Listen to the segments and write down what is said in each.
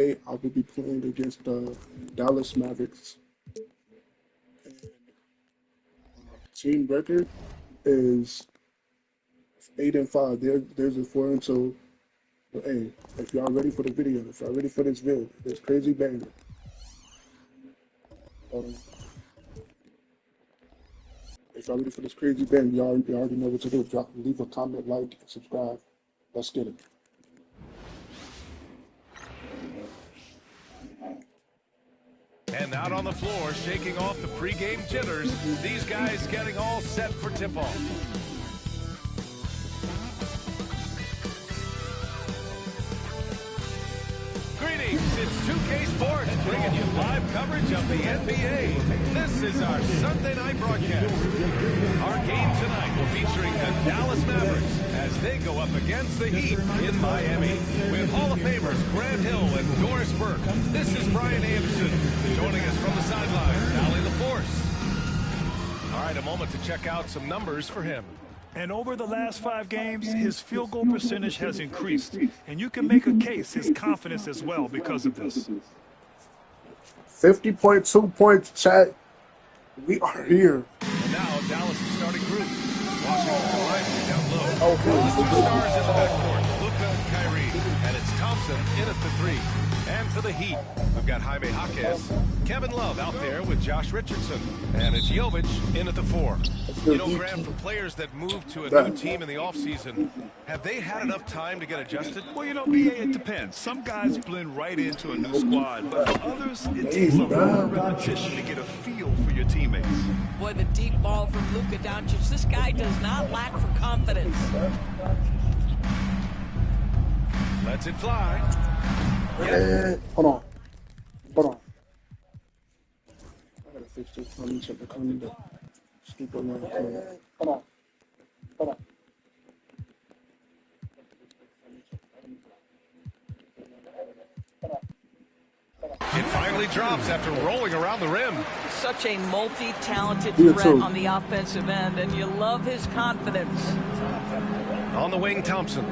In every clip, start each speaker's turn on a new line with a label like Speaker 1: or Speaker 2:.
Speaker 1: I will be playing against the Dallas Mavericks. And team record is 8-5. There's a 4-2. But hey, if y'all ready for the video, if y'all ready for this video, this crazy banger. If y'all ready for this crazy banger, y'all already know what to do. Leave a comment, like, and subscribe. Let's get it.
Speaker 2: And out on the floor, shaking off the pregame jitters, these guys getting all set for tip-off. Greetings, it's 2K Sports bringing you live coverage of the NBA. This is our Sunday night broadcast. Our game tonight featuring the Dallas Mavericks as they go up against the Heat in Miami. With Hall of Famers Grant Hill and Doris Burke, this is Brian Anderson. Joining us from the sidelines, Allie LaForce. All right, a moment to check out some numbers for him.
Speaker 3: And over the last 5 games, his field goal percentage has increased. And you can make a case his confidence as well because of this.
Speaker 1: 50.2 points, chat. We are here.
Speaker 2: And now Dallas' starting group. Washington Riley down low.
Speaker 1: Oh,
Speaker 2: Two stars in the backcourt, Luka and Kyrie. And it's Thompson in at the 3. And for the Heat, we've got Jaime Jaquez, Kevin Love out there with Josh Richardson, and it's Jovic in at the 4. You know, Graham, for players that move to a new team in the offseason, have they had enough time to get adjusted?
Speaker 3: Well, you know, BA, it depends. Some guys blend right into a new squad, but for others, it takes a lot of repetition to get a feel for your teammates.
Speaker 4: Boy, the deep ball from Luka Doncic. This guy does not lack for confidence.
Speaker 2: Lets it fly.
Speaker 1: Hold on. I gotta fix this. Let me check the calendar. Stupid man. Hold on.
Speaker 2: It finally drops after rolling around the rim.
Speaker 4: Such a multi-talented threat on the offensive end, and you love his confidence.
Speaker 2: On the wing, Thompson.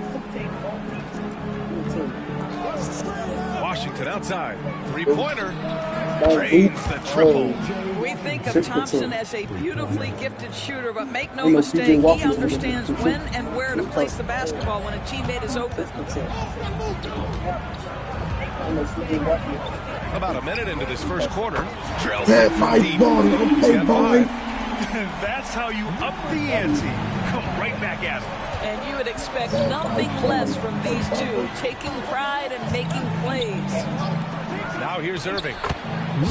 Speaker 2: Washington outside. Three-pointer. Drains the triple.
Speaker 4: We think of Thompson as a beautifully gifted shooter, but make no mistake, he understands when and where to place the basketball when a teammate is open.
Speaker 2: About a minute into this first quarter. Drills
Speaker 1: Hey,
Speaker 2: from
Speaker 1: my
Speaker 2: deep.
Speaker 1: ball,
Speaker 2: He's
Speaker 1: okay,
Speaker 2: got
Speaker 1: boy.
Speaker 2: 5.
Speaker 3: That's how you up the ante. Come right back at him.
Speaker 4: And you would expect nothing less from these two, taking pride and making plays.
Speaker 2: Now here's Irving.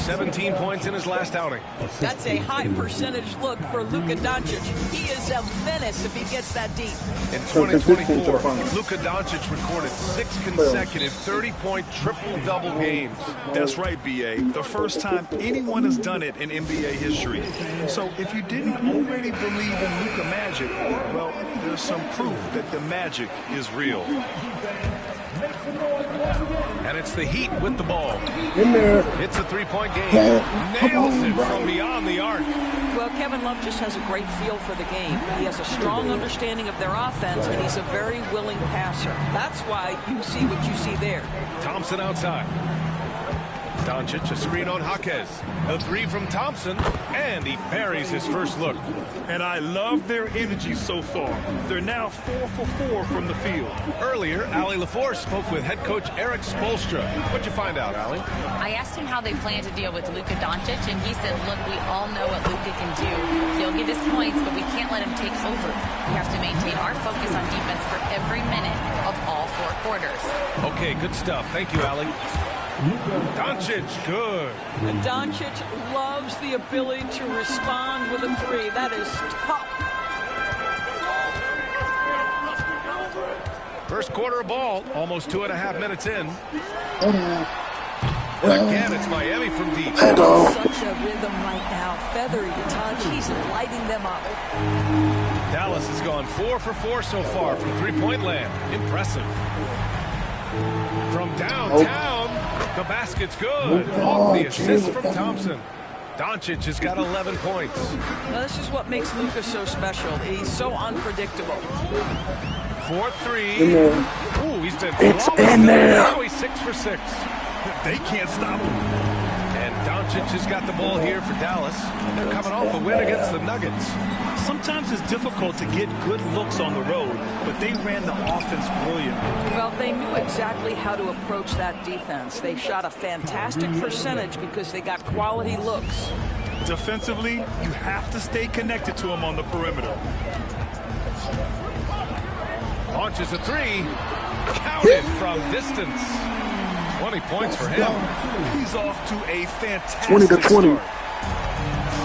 Speaker 2: 17 points in his last outing.
Speaker 4: That's a high percentage look for Luka Doncic. He is a menace if he gets that deep.
Speaker 2: In 2024, Luka Doncic recorded 6 consecutive 30-point triple-double games.
Speaker 3: That's right, BA. The first time anyone has done it in NBA history. So if you didn't already believe in Luka magic, well, there's some proof that the magic is real.
Speaker 2: And it's the Heat with the ball.
Speaker 1: In there.
Speaker 2: It's a 3-point game. Nails it from beyond the arc.
Speaker 4: Well, Kevin Love just has a great feel for the game. He has a strong understanding of their offense, and he's a very willing passer. That's why you see what you see there.
Speaker 2: Thompson outside. Doncic, a screen on Jaquez. The 3 from Thompson, and he buries his first look.
Speaker 3: And I love their energy so far. They're now 4 for 4 from the field.
Speaker 2: Earlier, Allie LaForce spoke with head coach Eric Spoelstra. What'd you find out, Allie?
Speaker 5: I asked him how they plan to deal with Luka Doncic, and he said, look, we all know what Luka can do. He'll get his points, but we can't let him take over. We have to maintain our focus on defense for every minute of all 4 quarters.
Speaker 2: Okay, good stuff. Thank you, Allie. Doncic, good.
Speaker 4: And Doncic loves the ability to respond with a 3. That is tough.
Speaker 2: First quarter of ball, almost 2.5 minutes in. And again, it's Miami from deep.
Speaker 4: Such a rhythm right now. Feathery touch. He's lighting them up.
Speaker 2: Dallas has gone 4 for 4 so far from three-point land. Impressive. From downtown, the basket's good. Off the assist from Thompson. Doncic has got 11 points.
Speaker 4: Now, this is what makes Luka so special. He's so unpredictable.
Speaker 2: 4-3. Ooh, he's been
Speaker 1: It's in there.
Speaker 2: Now he's 6 for 6.
Speaker 3: They can't stop him.
Speaker 2: And Doncic has got the ball here for Dallas. They're coming off a win against the Nuggets.
Speaker 3: Sometimes it's difficult to get good looks on the road, but they ran the offense brilliantly.
Speaker 4: Well, they knew exactly how to approach that defense. They shot a fantastic percentage because they got quality looks.
Speaker 3: Defensively, you have to stay connected to him on the perimeter.
Speaker 2: Launches a three. Counted from distance. 20 points for him.
Speaker 3: He's off to a fantastic
Speaker 1: 20 to 20.
Speaker 3: start.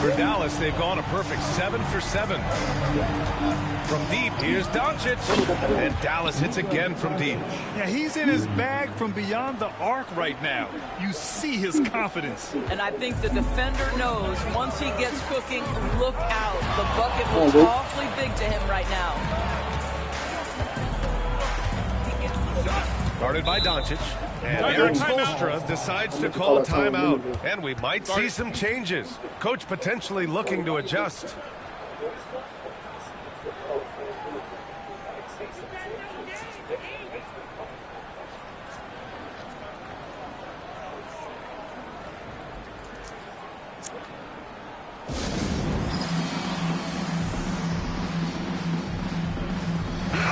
Speaker 2: For Dallas, they've gone a perfect 7 for 7. From deep, here's Doncic. And Dallas hits again from deep.
Speaker 3: Yeah, he's in his bag from beyond the arc right now. You see his confidence.
Speaker 4: And I think the defender knows once he gets cooking, look out. The bucket looks awfully big to him right now.
Speaker 2: Guarded by Doncic. And Eric Spoelstra decides to call a timeout. And we might see some changes. Coach potentially looking to adjust.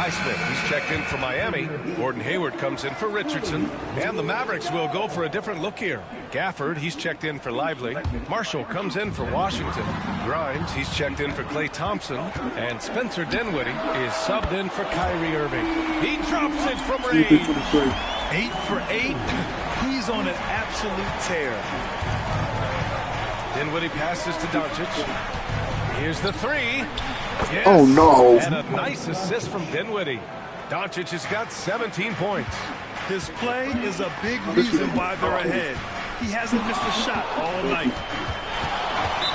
Speaker 2: Highsmith, he's checked in for Miami. Gordon Hayward comes in for Richardson. And the Mavericks will go for a different look here. Gafford, he's checked in for Lively. Marshall comes in for Washington. Grimes, he's checked in for Klay Thompson. And Spencer Dinwiddie is subbed in for Kyrie Irving. He drops it from range.
Speaker 3: 8 for 8. He's on an absolute tear.
Speaker 2: Dinwiddie passes to Doncic. Here's the three. Yes.
Speaker 1: Oh, no.
Speaker 2: And a nice assist from Dinwiddie. Doncic has got 17 points.
Speaker 3: His play is a big reason why they're ahead. He hasn't missed a shot all night.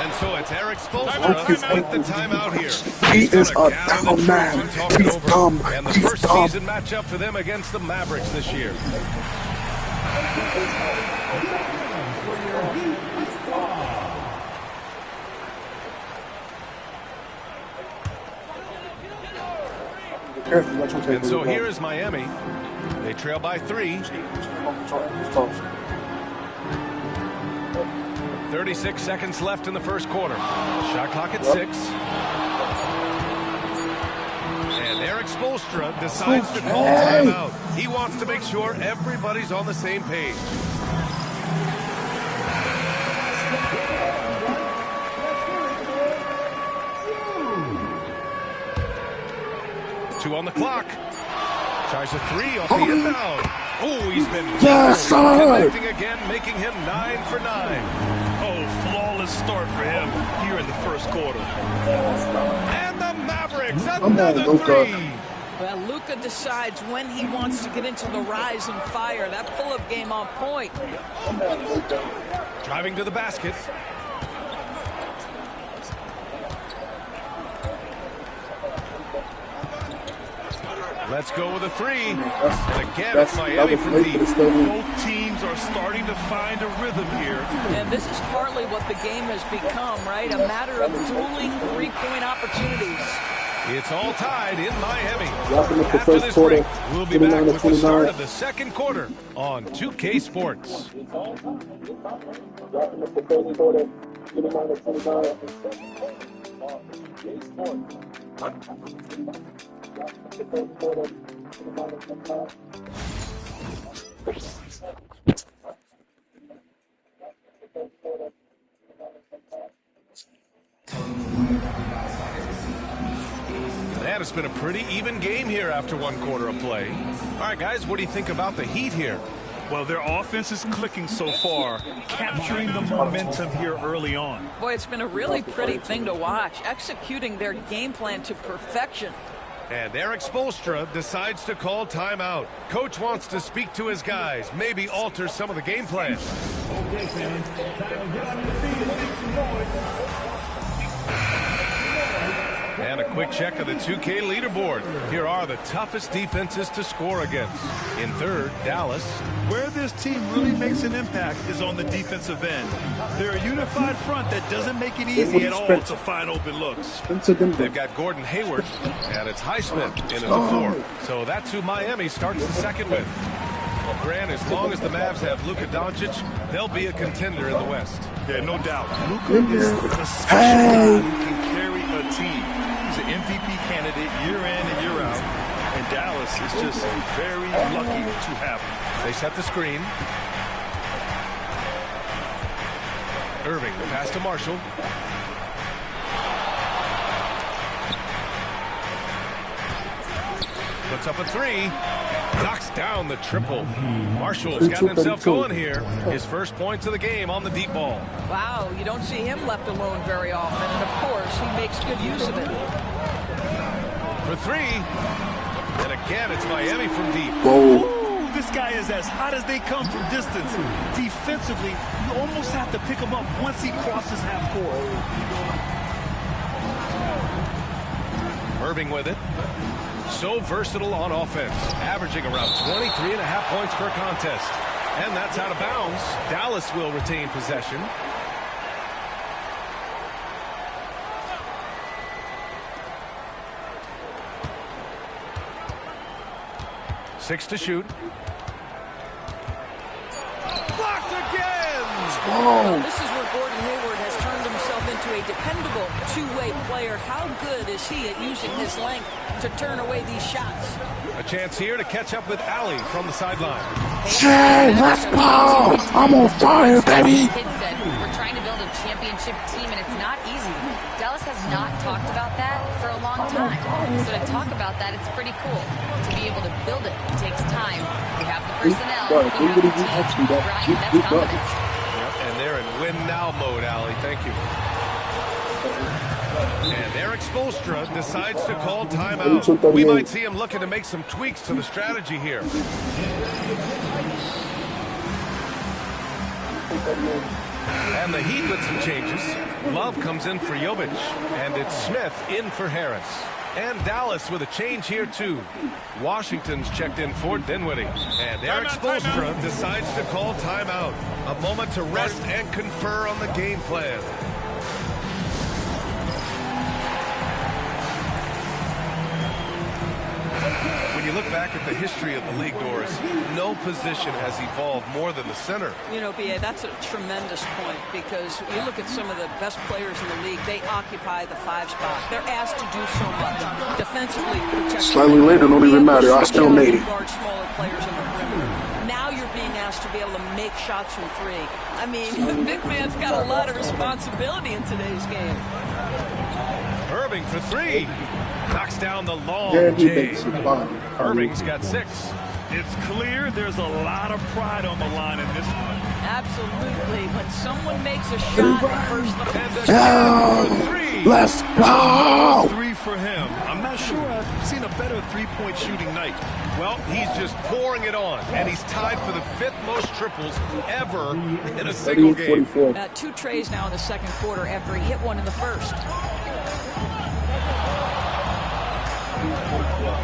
Speaker 2: And so it's Eric Spoelstra with the timeout here.
Speaker 1: He is a dumb man. He's dumb.
Speaker 2: And the
Speaker 1: He's
Speaker 2: first
Speaker 1: dumb.
Speaker 2: season matchup for them against the Mavericks this year. And so here is Miami. They trail by 3. 36 seconds left in the first quarter. Shot clock at 6. And Eric Spoelstra decides to call timeout. He wants to make sure everybody's on the same page. Two on the clock. Tries a 3 off the inbound. Oh, he's been connecting again, making him 9 for 9.
Speaker 3: Oh, flawless start for him here in the first quarter.
Speaker 2: And the Mavericks, another 3.
Speaker 4: Well, Luka decides when he wants to get into the rise and fire. That pull-up game on point.
Speaker 2: Driving to the basket. Let's go with a 3. And again, it's Miami from deep.
Speaker 3: Both teams are starting to find a rhythm here.
Speaker 4: And this is partly what the game has become, right? A matter of dueling three-point opportunities.
Speaker 2: It's all tied in Miami. After this break, we'll be back with the start of the second quarter on 2K Sports. That has been a pretty even game here after one quarter of play. All right, guys, what do you think about the Heat here?
Speaker 3: Well, their offense is clicking so far, capturing the momentum here early on.
Speaker 4: Boy, it's been a really pretty thing to watch, executing their game plan to perfection.
Speaker 2: And Eric Spoelstra decides to call timeout. Coach wants to speak to his guys, maybe alter some of the game plan.
Speaker 6: Okay, fans, time to get on the field and make some noise.
Speaker 2: And a quick check of the 2K leaderboard. Here are the toughest defenses to score against. In third, Dallas.
Speaker 3: Where this team really makes an impact is on the defensive end. They're a unified front that doesn't make it easy at all to find open looks.
Speaker 2: They've got Gordon Hayward, and it's Highsmith in at the 4. So that's who Miami starts the second with. Grant, as long as the Mavs have Luka Doncic, they'll be a contender in the West.
Speaker 3: Yeah, no doubt. Luka is a special guy who can carry a team. He's an MVP candidate year in and year out. And Dallas is just very lucky to have him.
Speaker 2: They set the screen. Irving, the pass to Marshall. Puts up a three. Knocks down the triple. Marshall's got himself going here. His first points of the game on the deep ball.
Speaker 4: Wow, you don't see him left alone very often. And, of course, he makes good use of it.
Speaker 2: For three. And again, it's Miami from deep.
Speaker 3: Ooh, this guy is as hot as they come from distance. Defensively, you almost have to pick him up once he crosses half court.
Speaker 2: Irving with it. So versatile on offense, averaging around 23.5 points per contest. And that's out of bounds. Dallas will retain possession. Six to shoot. Blocked again!
Speaker 4: Well, this is where Gordon Hayward has turned himself into a dependable two-way player. How good is he at using his length to turn away these shots?
Speaker 2: A chance here to catch up with Allie from the sideline.
Speaker 1: Shea, let's go! I'm on fire, baby!
Speaker 5: Kid said, we're trying to build a championship team, and it's not easy. Dallas has not talked about that for a long time. So to talk about that, it's pretty cool. To be able to build it takes time. We have the personnel. We have the team. Brian, that's confidence.
Speaker 2: And they're in win now mode, Allie. Thank you. And Eric Spoelstra decides to call timeout. We might see him looking to make some tweaks to the strategy here. And the Heat with some changes. Love comes in for Jovic. And it's Smith in for Harris. And Dallas with a change here, too. Washington's checked in for Dinwiddie. And Eric Spoelstra decides to call timeout. A moment to rest and confer on the game plan. When you look back at the history of the league, Doris, no position has evolved more than the center.
Speaker 4: You know, B.A., that's a tremendous point because you look at some of the best players in the league, they occupy the 5 spot. They're asked to do so much. Defensively, protect.
Speaker 1: Slightly later, don't even matter. I still made it.
Speaker 4: Guard smaller players in the perimeter. Now you're being asked to be able to make shots from 3. I mean, the big man's got a lot of responsibility in today's game.
Speaker 2: Irving for 3. Knocks down the long
Speaker 1: J.
Speaker 2: Irving's got 6.
Speaker 3: It's clear there's a lot of pride on the line in this one.
Speaker 4: Absolutely. When someone makes a shot, first the
Speaker 1: let's go!
Speaker 3: 3 for him. I'm not sure I've seen a better three-point shooting night.
Speaker 2: Well, he's just pouring it on, and he's tied for the 5th most triples ever in a single game.
Speaker 4: 2 trays now in the second quarter after he hit one in the first.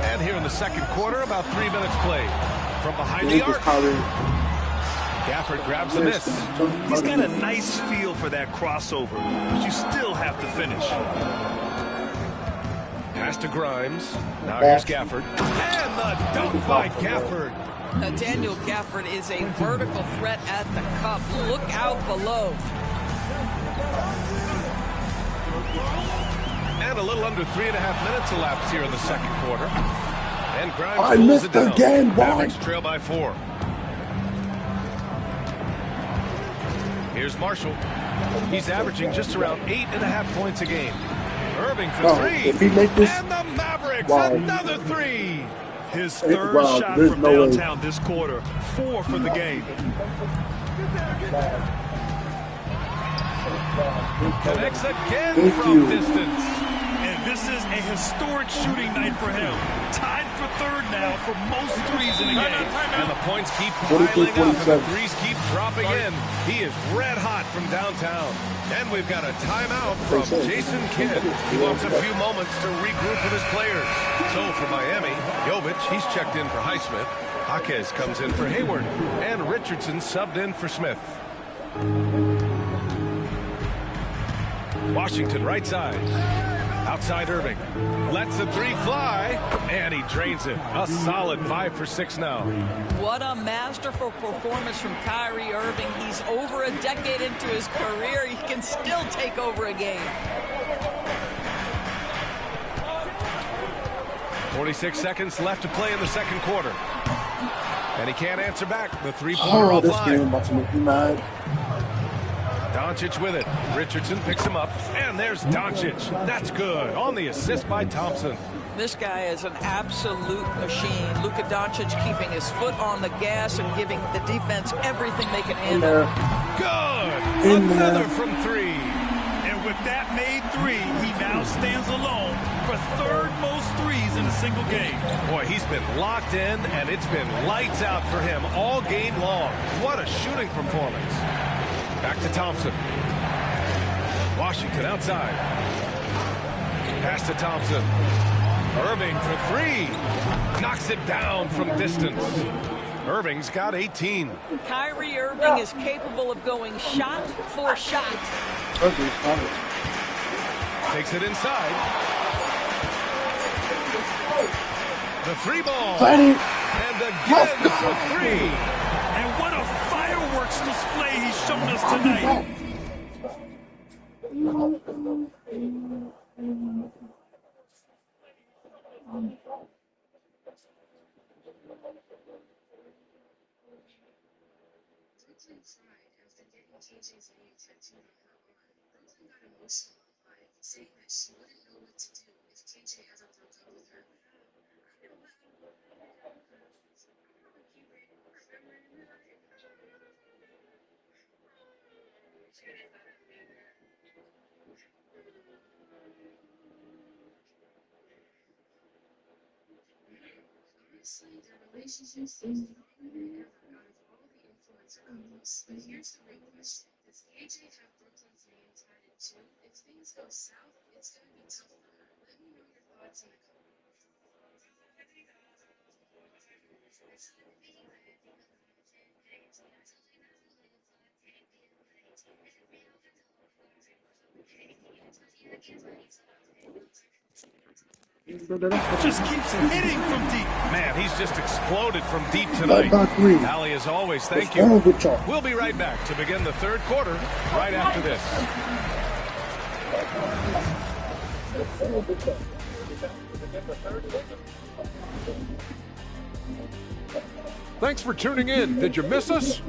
Speaker 2: And here in the second quarter, about 3 minutes played. From behind the arc, Gafford grabs the miss.
Speaker 3: He's got a nice feel for that crossover, but you still have to finish.
Speaker 2: Pass to Grimes. Now here's Gafford. And the dunk by Gafford.
Speaker 4: Daniel Gafford is a vertical threat at the cup. Look out below.
Speaker 2: And a little under 3.5 minutes elapsed here in the second quarter. And Grimes
Speaker 1: I missed it down. Again,
Speaker 2: Mavericks trail by 4. Here's Marshall. He's averaging just around 8.5 points a game. Irving for 3.
Speaker 1: If he make this,
Speaker 2: and the Mavericks, another 3.
Speaker 3: His third shot from downtown this quarter. 4 for the game.
Speaker 2: Connects again from distance.
Speaker 3: And this is a historic shooting night for him. Tied for 3rd now for most threes in a game.
Speaker 2: And the points keep piling up and the threes keep dropping in. He is red hot from downtown. And we've got a timeout from Jason Kidd. He wants a few moments to regroup with his players. So for Miami, Jovic, he's checked in for Highsmith. Jaquez comes in for Hayward. And Richardson subbed in for Smith. Washington right side. Outside Irving. Lets the three fly. And he drains it. A solid 5 for 6 now.
Speaker 4: What a masterful performance from Kyrie Irving. He's over a decade into his career. He can still take over a game.
Speaker 2: 46 seconds left to play in the second quarter. And he can't answer back. The three-pointer
Speaker 1: this
Speaker 2: offline.
Speaker 1: game about to make me mad.
Speaker 2: Doncic with it. Richardson picks him up. And there's Doncic. That's good. On the assist by Thompson.
Speaker 4: This guy is an absolute machine. Luka Doncic keeping his foot on the gas and giving the defense everything they can handle.
Speaker 2: Good. Another from 3.
Speaker 7: And with that made 3, he now stands alone for third most threes in a single game.
Speaker 2: Boy, he's been locked in, and it's been lights out for him all game long. What a shooting performance. Back to Thompson. Washington outside. Pass to Thompson. Irving for 3. Knocks it down from distance. Irving's got 18.
Speaker 4: Kyrie Irving is capable of going shot for shot.
Speaker 2: Takes it inside. The 3 ball.
Speaker 1: Fighting.
Speaker 2: And again for 3.
Speaker 7: And what a fireworks display he's shown us tonight.
Speaker 8: Saying that she wouldn't know what to do if KJ ever broke up with her. Honestly, their relationship seems stronger than ever out of all the influencer couples. But here's the real question. Does KJ have Brooklyn's name tied into? If things go south, it's going to be tough for her. Let me know your thoughts in the comments.
Speaker 7: Just keeps hitting from deep.
Speaker 2: Man, he's just exploded from deep tonight. Ali, as always, thank you. We'll be right back to begin the third quarter right after this.
Speaker 9: Thanks for tuning in. Did you miss us?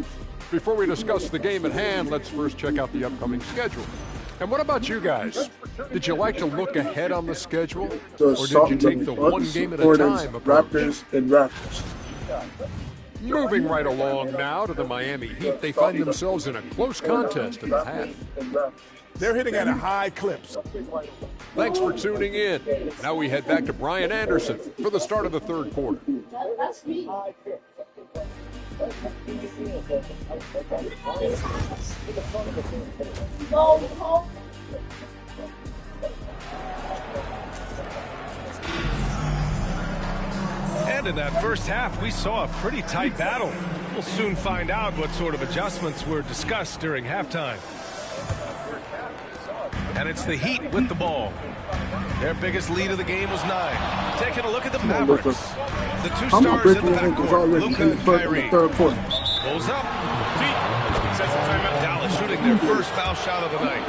Speaker 9: Before we discuss the game at hand, let's first check out the upcoming schedule. And what about you guys? Did you like to look ahead on the schedule? Or did you take the one game at a time approach?
Speaker 1: Raptors and Raptors.
Speaker 9: Moving right along now to the Miami Heat, they find themselves in a close contest in the half.
Speaker 7: They're hitting at a high clip.
Speaker 9: Thanks for tuning in. Now we head back to Brian Anderson for the start of the third quarter.
Speaker 2: And in that first half, we saw a pretty tight battle. We'll soon find out what sort of adjustments were discussed during halftime. And it's the Heat with the ball. Their biggest lead of the game was 9. Taking a look at the Mavericks. The two stars in the backcourt, Luka and Kyrie. Pulls up. Sets the timeout. Dallas shooting their first foul shot of the night.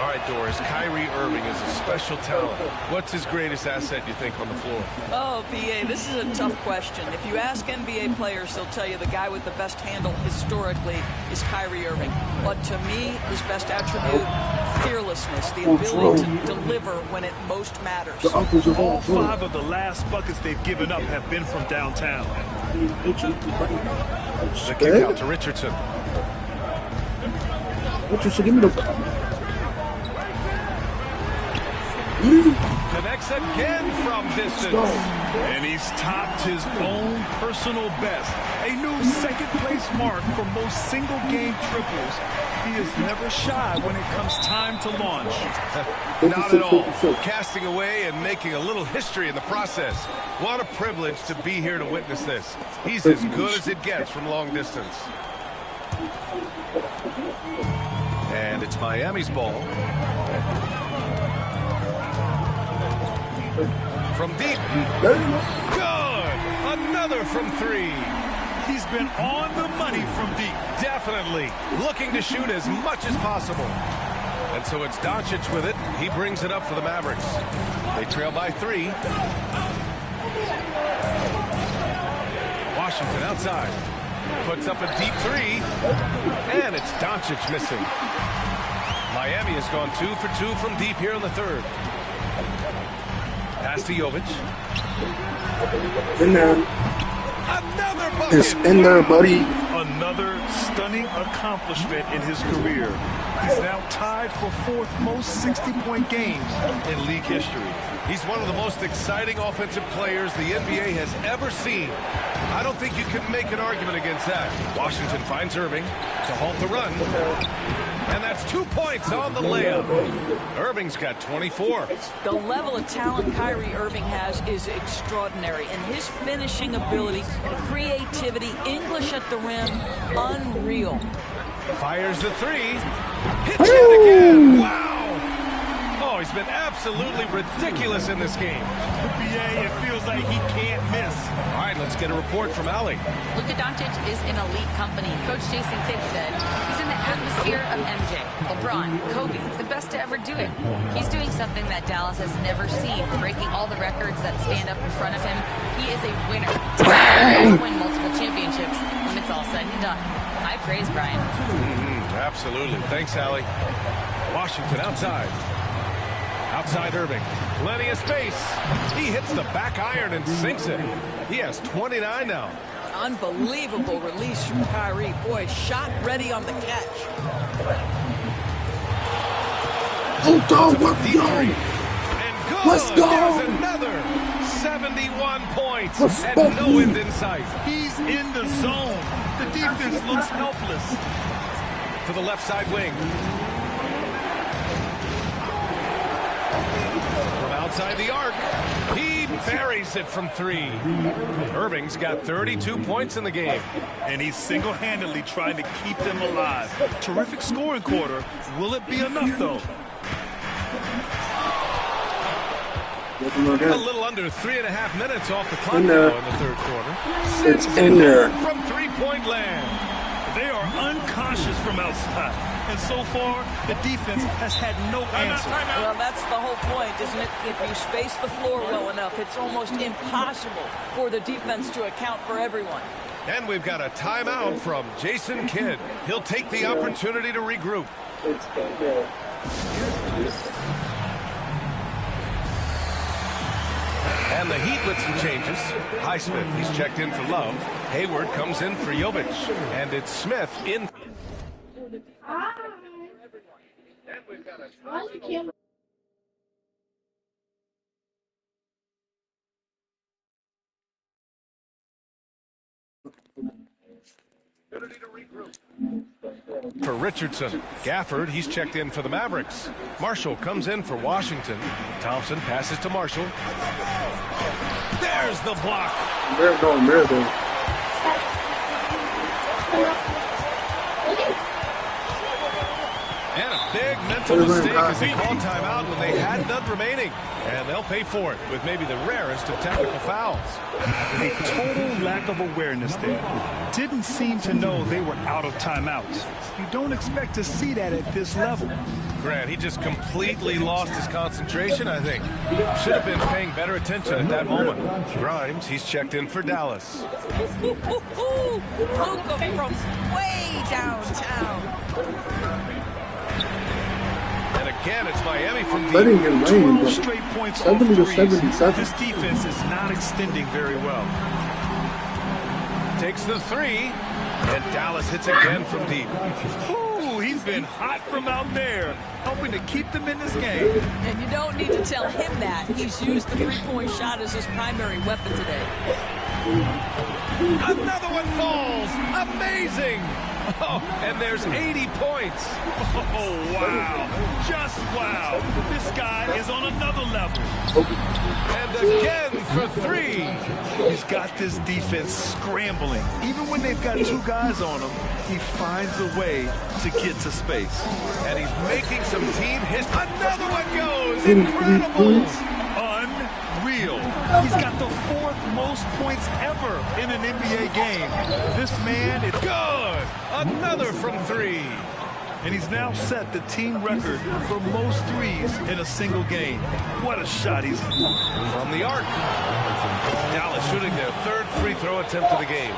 Speaker 2: All right, Doris, Kyrie Irving is a special talent. What's his greatest asset, you think, on the floor?
Speaker 4: Oh, PA, this is a tough question. If you ask NBA players, they'll tell you the guy with the best handle historically is Kyrie Irving. But to me, his best attribute, fearlessness, the ability to deliver when it most matters.
Speaker 7: All 5 of the last buckets they've given up have been from downtown.
Speaker 2: The kick out to Richardson.
Speaker 1: Richardson, give me the...
Speaker 2: Connects again from distance.
Speaker 7: And he's topped his own personal best. A new second-place mark for most single-game triples. He is never shy when it comes time to launch.
Speaker 2: Not at all. Casting away and making a little history in the process. What a privilege to be here to witness this. He's as good as it gets from long distance. And it's Miami's ball. From deep. Good! Another from 3.
Speaker 7: He's been on the money from deep.
Speaker 2: Definitely looking to shoot as much as possible. And so it's Doncic with it. He brings it up for the Mavericks. They trail by 3. Washington outside. Puts up a deep 3. And it's Doncic missing. Miami has gone 2 for 2 from deep here in the third. Pass to Jovic.
Speaker 1: In there.
Speaker 2: Another bucket.
Speaker 1: It's in there, buddy.
Speaker 7: Another stunning accomplishment in his career. He's now tied for 4th most 60-point games in league history.
Speaker 2: He's one of the most exciting offensive players the NBA has ever seen. I don't think you can make an argument against that. Washington finds Irving to halt the run. And that's 2 points on the layup. Irving's got 24.
Speaker 4: The level of talent Kyrie Irving has is extraordinary. And his finishing ability, creativity, English at the rim, unreal.
Speaker 2: Fires the 3. Hits it again. Wow. Oh, he's been absolutely ridiculous in this game.
Speaker 7: BA, it feels like he can't miss.
Speaker 2: All right, let's get a report from Allie.
Speaker 5: Luka Doncic is in elite company. Coach Jason Kidd said he's in the atmosphere of MJ, LeBron, Kobe, the best to ever do it. He's doing something that Dallas has never seen, breaking all the records that stand up in front of him. He is a winner. He'll win multiple championships when it's all said and done. High praise, Brian.
Speaker 2: Absolutely. Thanks, Allie. Washington outside. Outside Irving. Plenty of space. He hits the back iron and sinks it. He has 29 now.
Speaker 4: Unbelievable release from Kyrie. Boy, shot ready on the catch.
Speaker 1: Oh, dog, let's
Speaker 2: Deep
Speaker 1: go.
Speaker 2: 3. And good.
Speaker 1: Let's go.
Speaker 2: There's another 71 points.
Speaker 1: Let's
Speaker 2: and
Speaker 1: go.
Speaker 2: no end in sight.
Speaker 7: He's in the zone. The defense looks helpless.
Speaker 2: To the left side wing. From outside the arc, he buries it from 3. Irving's got 32 points in the game.
Speaker 7: And he's single-handedly trying to keep them alive. Terrific scoring quarter. Will it be enough, though?
Speaker 2: A little under 3.5 minutes off the clock
Speaker 1: In
Speaker 2: now
Speaker 1: there.
Speaker 2: in the third quarter.
Speaker 1: It's in there.
Speaker 2: From 3-point land.
Speaker 7: They are unconscious from outside. And so far, the defense has had no answer.
Speaker 4: Well, that's the whole point, isn't it? If you space the floor well enough, it's almost impossible for the defense to account for everyone.
Speaker 2: And we've got a timeout from Jason Kidd. He'll take the opportunity to regroup. And the Heat with some changes. Highsmith, he's checked in for Love. Hayward comes in for Jovic. And it's Smith in. For Richardson. Gafford, he's checked in for the Mavericks. Marshall comes in for Washington. Thompson passes to Marshall. There's the block.
Speaker 1: There though.
Speaker 2: And a big mental mistake as he called timeout when they had none remaining. And they'll pay for it with maybe the rarest of technical fouls.
Speaker 7: A total lack of awareness there. Didn't seem to know they were out of timeouts. You don't expect to see that at this level.
Speaker 2: Grant, he just completely lost his concentration, I think. Should have been paying better attention at that moment. Grimes, he's checked in for Dallas.
Speaker 4: Luka from way downtown.
Speaker 2: And again, it's Miami from deep.
Speaker 1: Letting him rain,
Speaker 7: 12 straight points off
Speaker 1: 70 to
Speaker 7: threes.
Speaker 1: 77.
Speaker 7: This defense is not extending very well.
Speaker 2: Takes the 3. And Dallas hits again from deep.
Speaker 7: Ooh, he's been hot from out there, helping to keep them in this game.
Speaker 4: And you don't need to tell him that. He's used the three-point shot as his primary weapon today.
Speaker 2: Another one falls. Amazing. Oh, and there's 80 points.
Speaker 7: Oh, wow. Just wow. This guy is on another level.
Speaker 2: And again for three.
Speaker 7: He's got this defense scrambling. Even when they've got two guys on him, he finds a way to get to space.
Speaker 2: And he's making some team hits. Another one goes. Incredible.
Speaker 7: Unreal. He's got the 4th most points ever in an NBA game. This man is
Speaker 2: Good. Another from three.
Speaker 7: and he's now set the team record for most threes in a single game. What a shot he's
Speaker 2: from the arc. Dallas shooting their 3rd free throw attempt of the game.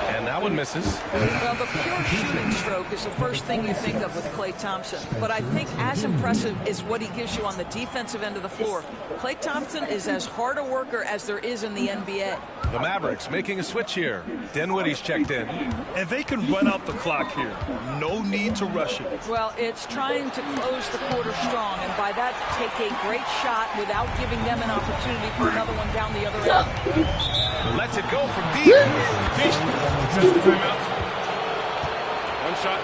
Speaker 2: And that one misses.
Speaker 4: Well, the pure shooting stroke is the first thing you think of with Klay Thompson. But I think as impressive is what he gives you on the defensive end of the floor. Klay Thompson is as hard a worker as there is in the NBA.
Speaker 2: The Mavericks making a switch here. Dinwiddie's checked in.
Speaker 7: And they can run out the clock here. No need to rush it.
Speaker 4: Well, it's trying to close the quarter strong, and by that, take a great shot without giving them an opportunity for another one down the other end.
Speaker 2: Lets it go from deep.
Speaker 7: One shot.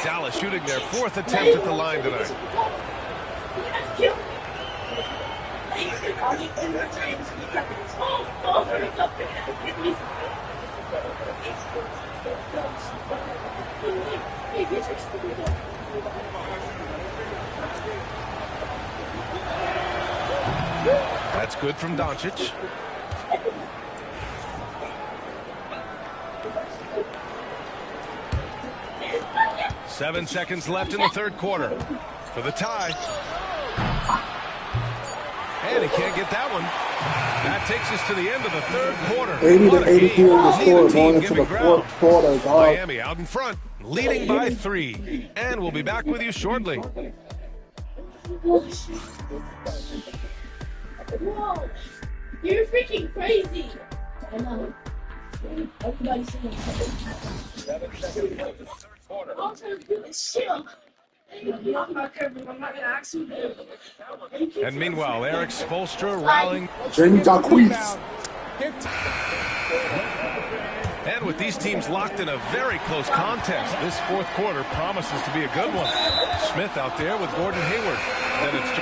Speaker 2: Dallas shooting their 4th attempt at the line tonight. That's good from Doncic. Seven seconds left in the 3rd quarter for the tie. And he can't get that one. That takes us to the end of the 3rd quarter.
Speaker 1: 80 to 83 on the score going into the 4th quarter.
Speaker 2: Miami out in front, leading by 3. And we'll be back with you shortly.
Speaker 8: Whoa, you're freaking crazy. I know. Everybody's saying all I'm trying to do is chill. I'm not gonna ask you.
Speaker 2: And meanwhile, Eric Spoelstra rallying.
Speaker 1: Nba2k25.
Speaker 2: And with these teams locked in a very close contest, this 4th quarter promises to be a good one. Smith out there with Gordon Hayward. Then it's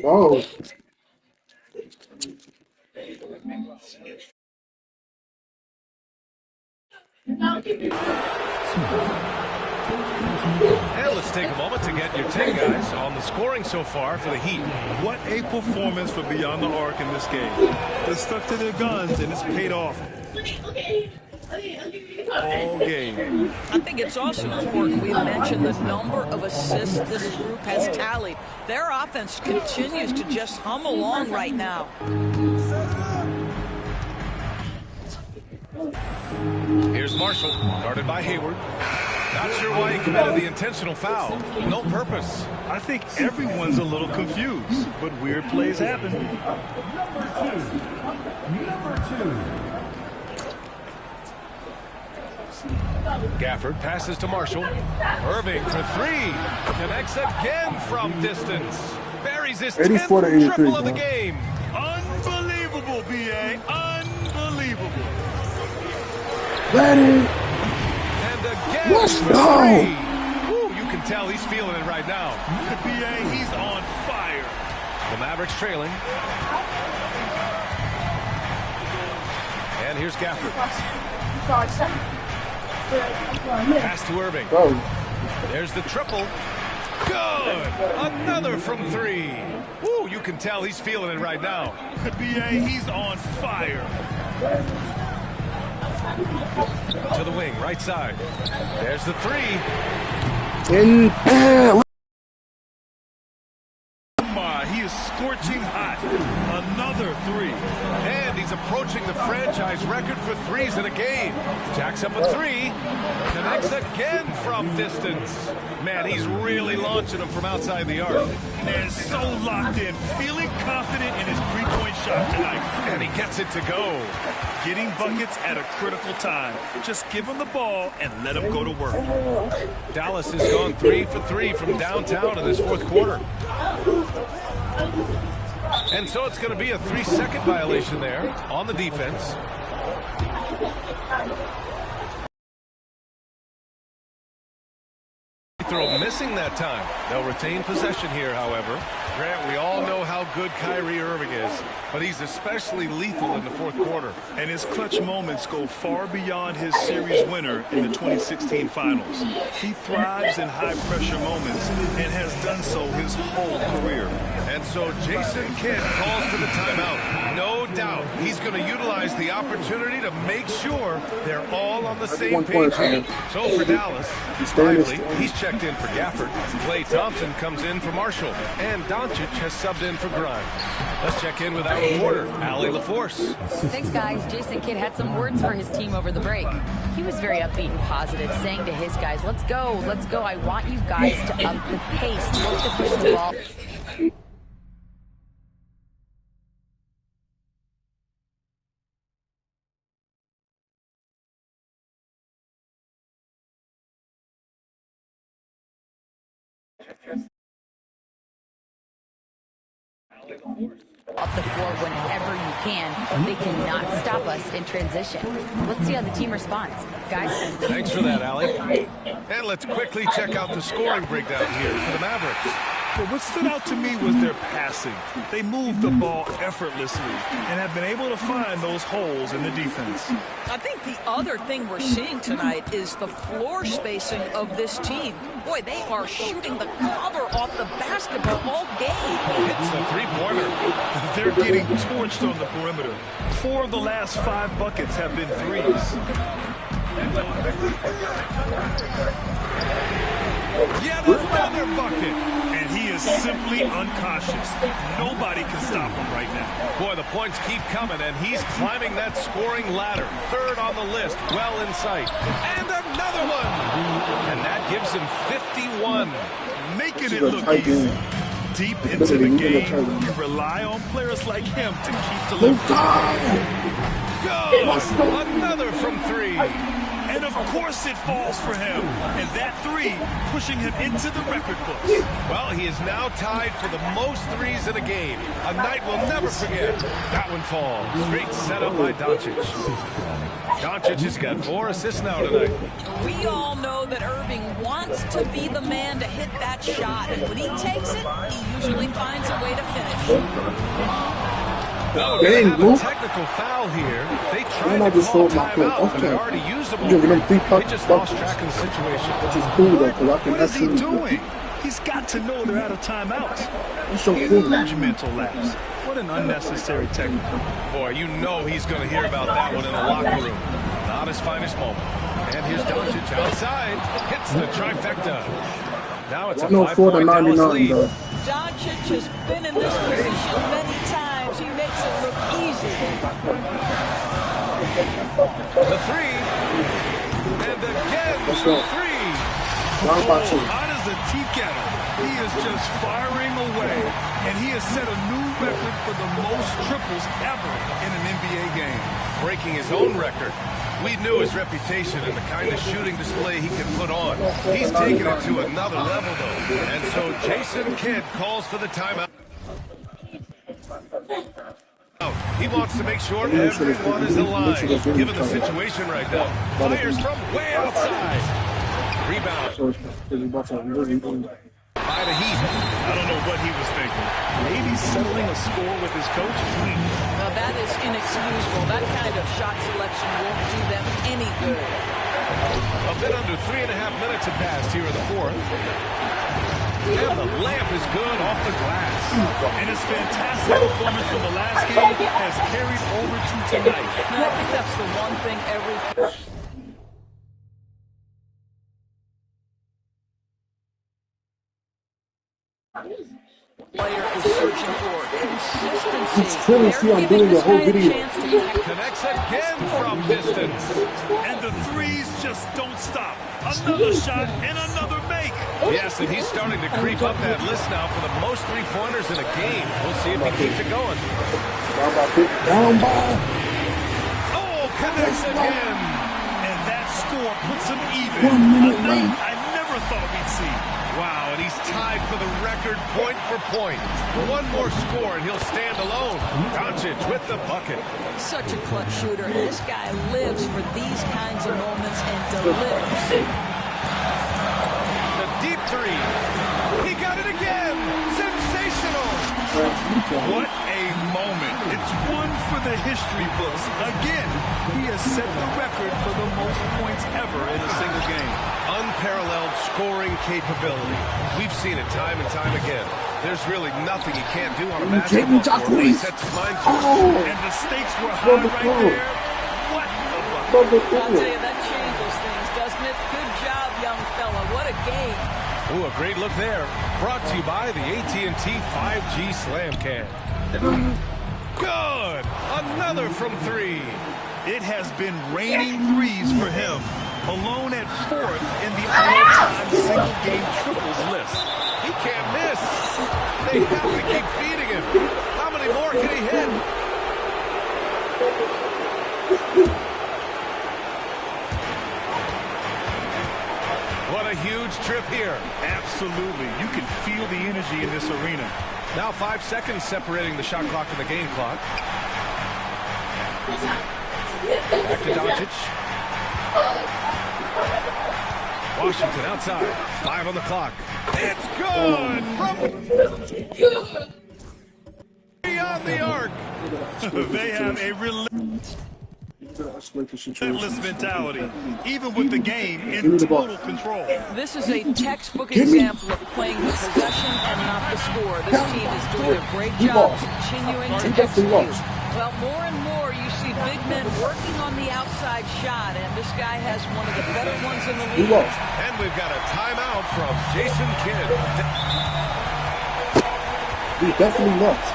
Speaker 1: Oh.
Speaker 2: And let's take a moment to get your take, guys, on the scoring so far for the Heat.
Speaker 7: What a performance for Beyond the Arc in this game. They stuck to their guns, and it's paid off all game.
Speaker 4: I think it's also important we mention the number of assists this group has tallied. Their offense continues to just hum along right now.
Speaker 2: Here's Marshall, guarded by Hayward. Not sure why he committed the intentional foul. No purpose.
Speaker 7: I think everyone's a little confused, but weird plays happen.
Speaker 6: Number two.
Speaker 2: Gafford passes to Marshall. Irving for 3. Connects again from distance. Buries his 10th triple of the game.
Speaker 7: Unbelievable, B.A. Unbelievable.
Speaker 1: Ready.
Speaker 2: And again
Speaker 1: Let's
Speaker 2: for
Speaker 1: go.
Speaker 2: 3. Ooh, you can tell he's feeling it right now.
Speaker 7: B.A., he's on fire.
Speaker 2: The Mavericks trailing. And here's Gafford. Pass to Irving.
Speaker 1: Go.
Speaker 2: There's the triple. Good. Another from 3. Ooh, you can tell he's feeling it right now.
Speaker 7: B.A., he's on fire.
Speaker 2: To the wing, right side. There's the 3.
Speaker 1: In.
Speaker 7: He is scorching hot. Another 3.
Speaker 2: And he's He's approaching the franchise record for threes in a game. Jacks up a three. Connects again from distance. Man, he's really launching them from outside the arc.
Speaker 7: And so locked in, feeling confident in his three-point shot tonight.
Speaker 2: And he gets it to go.
Speaker 7: Getting buckets at a critical time. Just give him the ball and let him go to work.
Speaker 2: Dallas has gone 3 for 3 from downtown in this fourth quarter. And so it's going to be a 3-second violation there on the defense. Throw missing that time. They'll retain possession here, however. Grant, we all know how good Kyrie Irving is, but he's especially lethal in the fourth quarter.
Speaker 7: And his clutch moments go far beyond his series winner in the 2016 finals. He thrives in high-pressure moments and has done so his whole career.
Speaker 2: And so Jason Kidd calls for the timeout. No doubt he's going to utilize the opportunity to make sure they're all on the same page. So for Dallas, Lively, he's checked in for Gafford. Klay Thompson comes in for Marshall. And Doncic has subbed in for Grimes. Let's check in with our reporter, Allie LaForce.
Speaker 5: Thanks, guys. Jason Kidd had some words for his team over the break. He was very upbeat and positive, saying to his guys, let's go, let's go. I want you guys to up the pace, look to push the ball. Off the floor whenever you can. They cannot stop us in transition. Let's see how the team responds. Guys?
Speaker 2: Thanks for that, Allie. And let's quickly check out the scoring breakdown here for the Mavericks.
Speaker 7: But what stood out to me was their passing. They moved the ball effortlessly and have been able to find those holes in the defense.
Speaker 4: I think the other thing we're seeing tonight is the floor spacing of this team. Boy, they are shooting the cover off the basketball all game.
Speaker 2: Hits the three-pointer.
Speaker 7: They're getting torched on the perimeter. 4 of the last 5 buckets have been threes.
Speaker 2: Yet another bucket.
Speaker 7: And he is simply uncautious. Nobody can stop him right now.
Speaker 2: Boy, the points keep coming, and he's climbing that scoring ladder. 3rd on the list, well in sight. And another one. And that gives him 51.
Speaker 7: Making it look easy. Deep into the game, you rely on players like him to keep the loop.
Speaker 2: Go! Another from 3.
Speaker 7: And of course it falls for him. And that 3 pushing him into the record books.
Speaker 2: Well, he is now tied for the most threes in a game. A night we'll never forget. That one falls. Great setup by Doncic. Doncic has got 4 assists now tonight.
Speaker 4: We all know that Irving wants to be the man to hit that shot. And when he takes it, he usually finds a way to finish.
Speaker 2: No, they have a technical foul here. They tried to call timeout, but they already used them. They just lost track of the situation.
Speaker 1: Which is cool though, because I can
Speaker 7: What is he
Speaker 1: actually
Speaker 7: doing? He's got to know they're out of timeouts.
Speaker 1: It's so cool.
Speaker 7: Huge mental lapse. What an unnecessary technical.
Speaker 2: Boy, you know he's going to hear about that one in the locker room. Not his finest moment. And here's Doncic outside. Hits the trifecta. Now it's a 5-point Dallas lead.
Speaker 4: Doncic has been in this position many times. He makes it look easy.
Speaker 2: The 3. And again, the 3.
Speaker 7: Hot as a tea kettle. He is just firing away. And he has set a new record for the most triples ever in an NBA game.
Speaker 2: Breaking his own record. We knew his reputation and the kind of shooting display he can put on. He's taken it to another level, though. And so Jason Kidd calls for the timeout. He wants to make sure everyone is aligned, given the situation right now. Fires from way outside. Rebound. By the Heat.
Speaker 7: I don't know what he was thinking. Maybe settling a score with his coach.
Speaker 4: Well, that is inexcusable. That kind of shot selection won't do them any good.
Speaker 2: A bit under 3.5 minutes have passed here in the fourth. And the layup is good off the glass.
Speaker 7: And his fantastic performance from the last game has carried over to tonight.
Speaker 4: And I think that's the one thing every... player is searching for. Consistency.
Speaker 1: It's clearly see I'm doing the whole video.
Speaker 2: Connects again from distance.
Speaker 7: And the threes just don't stop. Another shot and another make.
Speaker 2: Yes, and he's starting to creep up that list now for the most three-pointers in a game. We'll see if he keeps it going.
Speaker 1: Down by.
Speaker 2: Oh, connects again.
Speaker 7: And that score puts him even.
Speaker 1: 1 minute
Speaker 7: A night
Speaker 1: left.
Speaker 7: I never thought we'd see.
Speaker 2: Wow, and he's tied for the record point for point. One more score and he'll stand alone. Doncic with the bucket.
Speaker 4: Such a clutch shooter. This guy lives for these kinds of moments and delivers.
Speaker 2: The deep three. He got it again. Sensational.
Speaker 7: What a moment. It's one for the history books. Again, he has set the record for the most points ever in a single game.
Speaker 2: Unparalleled scoring capability. We've seen it time and time again. There's really nothing he can't do on a basketball court when he sets his mind to it.
Speaker 7: And the stakes were high right there. What a bucket.
Speaker 4: I'll tell you, that changes things, doesn't it? Good job, young fella. What a game.
Speaker 2: Ooh, a great look there. Brought to you by the AT&T 5G Slam Can. Good. Another from three.
Speaker 7: It has been raining threes for him. Alone at fourth in the all-time single-game triples list.
Speaker 2: He can't miss. They have to keep feeding him. How many more can he hit? What a huge trip here.
Speaker 7: Absolutely. You can feel the energy in this arena.
Speaker 2: Now 5 seconds separating the shot clock and the game clock. Back to Doncic. Washington outside. 5 on the clock. It's good from beyond the arc.
Speaker 7: They have a relentless mentality, even with the game in total control.
Speaker 4: This is a textbook example of playing the possession and not the score. This team is doing a great job continuing to execute. Well, more and more you see big men working on the outside shot, and this guy has one of the better ones in the league.
Speaker 2: And we've got a timeout from Jason Kidd.
Speaker 1: He definitely lost.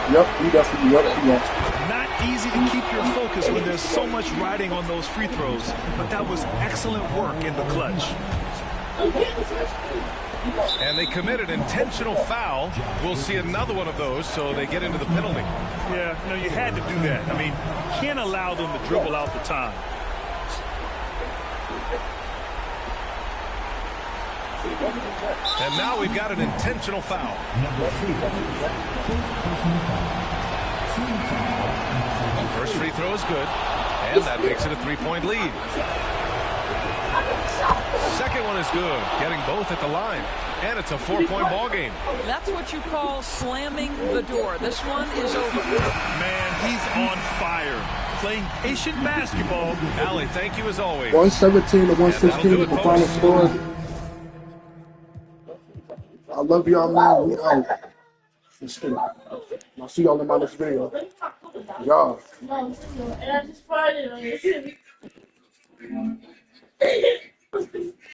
Speaker 1: Yep, he definitely lost.
Speaker 7: Not easy to keep your focus when there's so much riding on those free throws, but that was excellent work in the clutch.
Speaker 2: And they committed intentional foul. We'll see another one of those, so they get into the penalty.
Speaker 7: Yeah, no, you had to do that. I mean, can't allow them to dribble out the time.
Speaker 2: And now we've got an intentional foul. First free throw is good, and that makes it a three-point lead. Second one is good, getting both at the line. And it's a 4-point ball game.
Speaker 4: That's what you call slamming the door. This one is over.
Speaker 7: Man, he's on fire. Playing patient basketball.
Speaker 2: Allie, thank you as always.
Speaker 1: 117 to 116 is the final score. I love y'all, man. We out. I'll see y'all in my next video. Y'all.
Speaker 8: And I just farted on your